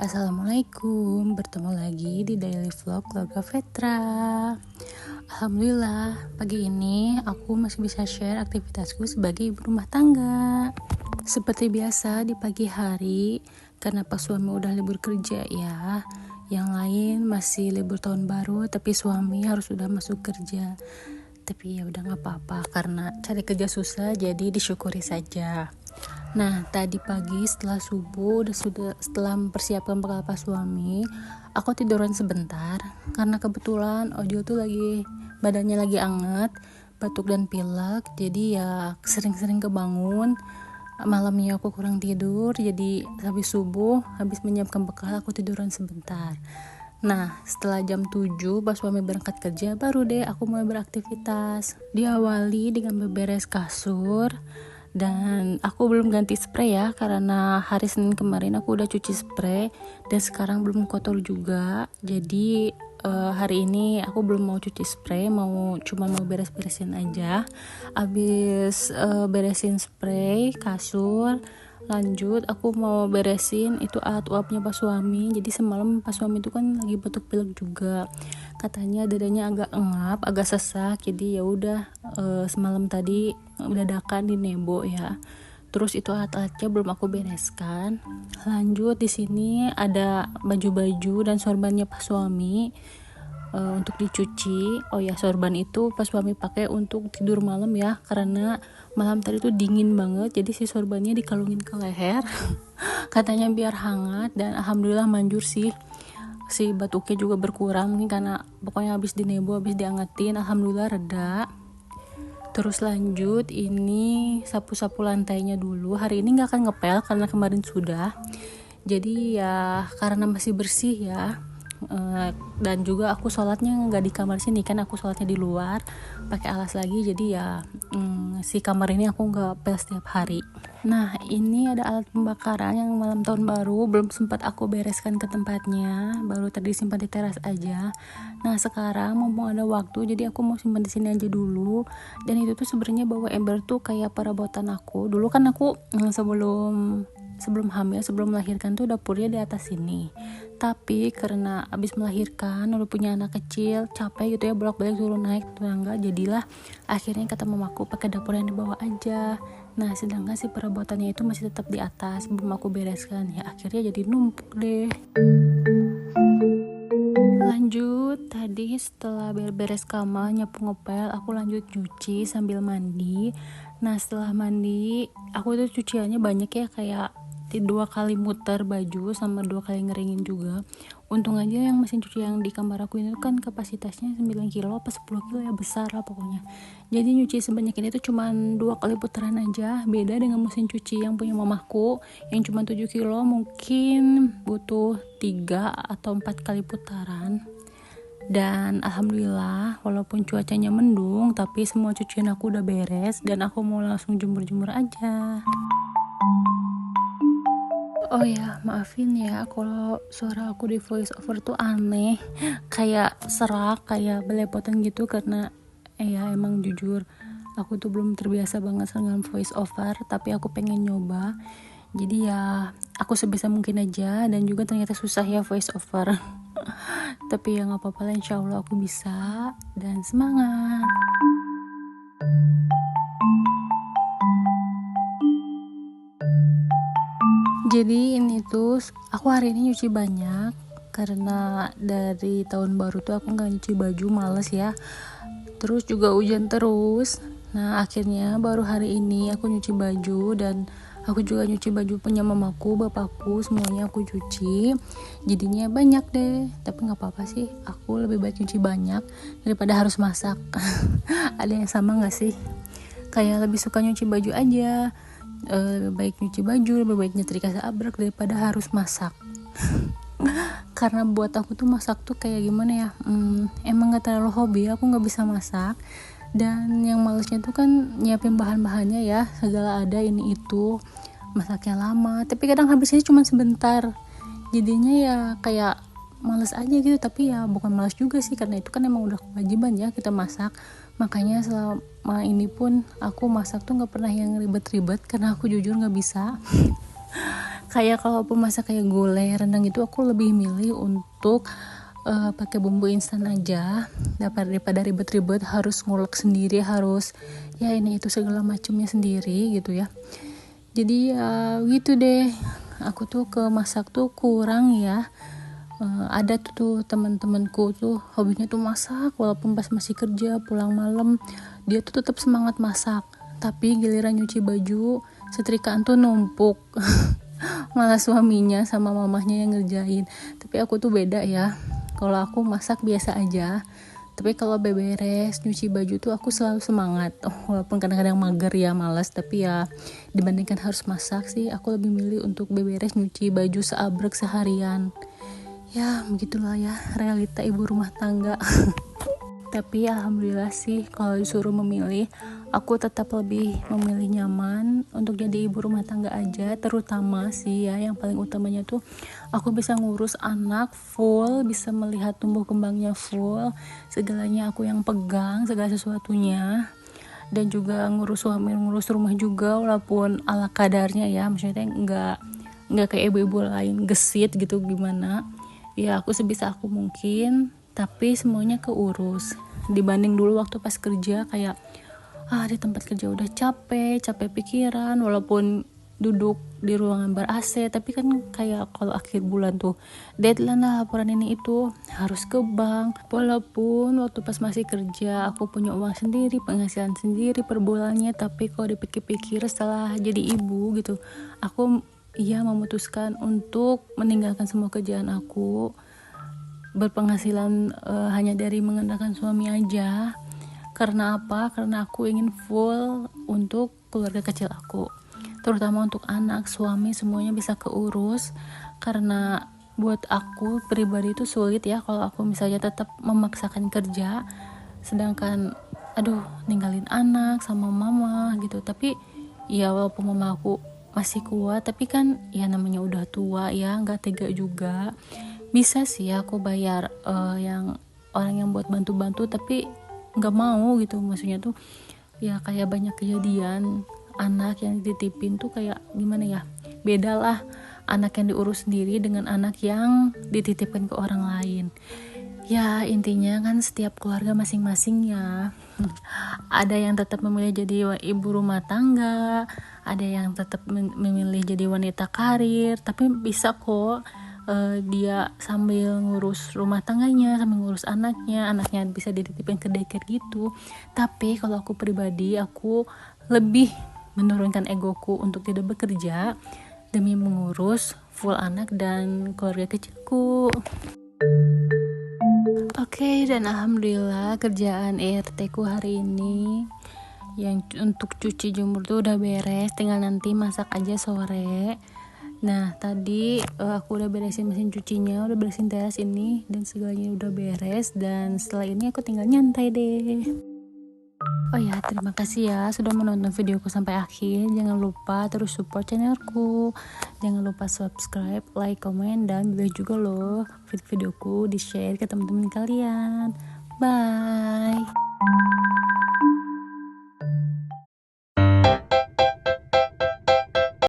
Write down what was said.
Assalamualaikum, bertemu lagi di Daily Vlog Keluarga Vetra. Alhamdulillah, pagi ini aku masih bisa share aktivitasku sebagai ibu rumah tangga. Seperti biasa di pagi hari, karena pas suami udah libur kerja ya, yang lain masih libur tahun baru, tapi suami harus sudah masuk kerja. Tapi ya udah gak apa-apa, karena cari kerja susah, jadi disyukuri saja. Nah, tadi pagi setelah subuh, setelah mempersiapkan bekal pas suami, aku tiduran sebentar karena kebetulan Ojo tuh badannya lagi anget, batuk dan pilek, jadi ya sering-sering kebangun. Malamnya aku kurang tidur, jadi habis subuh, habis menyiapkan bekal aku tiduran sebentar. Nah, setelah jam 7 pas suami berangkat kerja, baru deh aku mulai beraktivitas. Diawali dengan beberes kasur. Dan aku belum ganti spray ya, karena hari Senin kemarin aku udah cuci spray dan sekarang belum kotor juga. Jadi hari ini aku belum mau cuci spray, cuma mau beres-beresin aja. Abis beresin spray kasur, lanjut aku mau beresin itu alat uapnya pas suami. Jadi semalam pas suami itu kan lagi batuk pilek juga, katanya dadanya agak engap, agak sesak. Jadi ya udah semalam tadi dadakan di nebo ya. Terus itu alat-alatnya belum aku bereskan. Lanjut di sini ada baju-baju dan sorbannya pas suami untuk dicuci. Oh ya, sorban itu pas suami pakai untuk tidur malam ya, karena malam tadi tuh dingin banget. Jadi si sorbannya dikalungin ke leher katanya biar hangat, dan alhamdulillah manjur sih. Si batuknya juga berkurang mungkin karena pokoknya habis di nebo, habis diangetin, alhamdulillah reda. Terus lanjut ini sapu-sapu lantainya dulu. Hari ini gak akan ngepel karena kemarin sudah. Jadi ya karena masih bersih ya. Dan juga aku sholatnya nggak di kamar sini kan, aku sholatnya di luar pakai alas lagi. Jadi ya si kamar ini aku nggak pel setiap hari. Nah, ini ada alat pembakaran yang malam tahun baru belum sempat aku bereskan ke tempatnya, baru tadi simpan di teras aja. Nah, sekarang mumpung ada waktu, jadi aku mau simpan di sini aja dulu. Dan itu tuh sebenarnya bawa ember tuh kayak perabotan aku. Dulu kan aku sebelum hamil, sebelum melahirkan tuh dapurnya di atas sini. Tapi karena abis melahirkan udah punya anak kecil, capek gitu ya bolak-balik suruh naik tangga, jadilah akhirnya kata mamaku pakai dapur yang di bawah aja. Nah, sedangkan si perabotannya itu masih tetap di atas, belum aku bereskan ya, akhirnya jadi numpuk deh. Lanjut, tadi setelah beres kamar, nyapu ngepel, aku lanjut cuci sambil mandi. Nah, setelah mandi, aku tuh cuciannya banyak ya, kayak 2 kali muter baju sama 2 kali ngeringin juga. Untung aja yang mesin cuci yang di kamar aku ini kan kapasitasnya 9 kilo apa 10 kilo ya, besar lah pokoknya. Jadi nyuci sebanyak ini tuh cuma 2 kali putaran aja. Beda dengan mesin cuci yang punya mamaku yang cuma 7 kilo, mungkin butuh 3 atau 4 kali putaran. Dan alhamdulillah walaupun cuacanya mendung, tapi semua cucian aku udah beres dan aku mau langsung jemur-jemur aja. Oh ya, maafin ya kalau suara aku di voice over tuh aneh, kayak serak, kayak belepotan gitu, karena ya emang jujur aku tuh belum terbiasa banget dengan voice over, tapi aku pengen nyoba. Jadi ya aku sebisa mungkin aja, dan juga ternyata susah ya voice over. Tapi ya gak apa-apa lah, insya Allah aku bisa, dan semangat. Jadi ini tuh aku hari ini nyuci banyak, karena dari tahun baru tuh aku gak nyuci baju, males ya. Terus juga hujan terus. Nah, akhirnya baru hari ini aku nyuci baju, dan aku juga nyuci baju punya mamaku, bapakku, semuanya aku cuci. Jadinya banyak deh, tapi gak apa-apa sih, aku lebih baik nyuci banyak daripada harus masak. Ada yang sama gak sih? Kayak lebih suka nyuci baju aja. Lebih baik nyuci baju, lebih baik nyetrika seabrek daripada harus masak. Karena buat aku tuh masak tuh kayak gimana ya, emang gak terlalu hobi, aku gak bisa masak. Dan yang malesnya tuh kan nyiapin bahan-bahannya ya, segala ada ini itu, masaknya lama, tapi kadang habisnya cuma sebentar. Jadinya ya kayak males aja gitu. Tapi ya bukan males juga sih, karena itu kan emang udah kewajiban ya kita masak. Makanya selama ini pun aku masak tuh gak pernah yang ribet-ribet, karena aku jujur gak bisa. Kayak kalau aku masak kayak gulai rendang itu aku lebih milih untuk pakai bumbu instan aja daripada ribet-ribet harus ngulek sendiri, harus ya ini itu segala macamnya sendiri gitu ya. Jadi ya gitu deh, aku tuh ke masak tuh kurang ya. Ada tuh teman-temanku tuh hobinya tuh masak, walaupun pas masih kerja pulang malam dia tuh tetap semangat masak, tapi giliran nyuci baju setrikaan tuh numpuk. Malah suaminya sama mamahnya yang ngerjain. Tapi aku tuh beda ya, kalau aku masak biasa aja, tapi kalau beberes nyuci baju tuh aku selalu semangat. Walaupun kadang-kadang mager ya, malas, tapi ya dibandingkan harus masak sih aku lebih milih untuk beberes nyuci baju seabrek seharian. Ya begitulah ya realita ibu rumah tangga. Tapi alhamdulillah sih kalau disuruh memilih, aku tetap lebih memilih nyaman untuk jadi ibu rumah tangga aja. Terutama sih ya, yang paling utamanya tuh aku bisa ngurus anak full, bisa melihat tumbuh kembangnya full, segalanya aku yang pegang, segala sesuatunya. Dan juga ngurus suami, ngurus rumah juga, walaupun ala kadarnya ya, maksudnya nggak kayak ibu-ibu lain gesit gitu gimana. Ya aku sebisa aku mungkin, tapi semuanya keurus. Dibanding dulu waktu pas kerja kayak di tempat kerja udah capek pikiran, walaupun duduk di ruangan ber AC, tapi kan kayak kalau akhir bulan tuh deadline lah, laporan ini itu harus ke bank. Walaupun waktu pas masih kerja aku punya uang sendiri, penghasilan sendiri per bulannya, tapi kalau dipikir-pikir setelah jadi ibu gitu, aku memutuskan untuk meninggalkan semua kerjaan aku, berpenghasilan hanya dari mengandalkan suami aja. Karena apa? Karena aku ingin full untuk keluarga kecil aku, terutama untuk anak, suami, semuanya bisa keurus. Karena buat aku pribadi itu sulit ya kalau aku misalnya tetap memaksakan kerja, sedangkan ninggalin anak sama mama gitu. Tapi ya walaupun mama aku masih kuat, tapi kan ya namanya udah tua ya, nggak tega juga. Bisa sih aku bayar yang orang yang buat bantu-bantu, tapi nggak mau gitu. Maksudnya tuh ya kayak banyak kejadian anak yang dititipin tuh kayak gimana ya, beda lah anak yang diurus sendiri dengan anak yang dititipkan ke orang lain. Ya intinya kan setiap keluarga masing-masing ya. Ada yang tetap memilih jadi ibu rumah tangga, ada yang tetap memilih jadi wanita karir, tapi bisa kok dia sambil ngurus rumah tangganya, sambil ngurus anaknya bisa dititipin ke daycare gitu. Tapi kalau aku pribadi, aku lebih menurunkan egoku untuk tidak bekerja demi mengurus full anak dan keluarga kecilku. Oke, dan alhamdulillah kerjaan ERT ku hari ini yang untuk cuci jemur tuh udah beres, tinggal nanti masak aja sore. Nah tadi aku udah beresin mesin cucinya, udah beresin teras ini, dan segalanya udah beres. Dan setelah ini aku tinggal nyantai deh. Oh ya, terima kasih ya sudah menonton videoku sampai akhir. Jangan lupa terus support channelku, jangan lupa subscribe, like, komen, dan boleh juga loh videoku di share ke teman-teman kalian. Bye.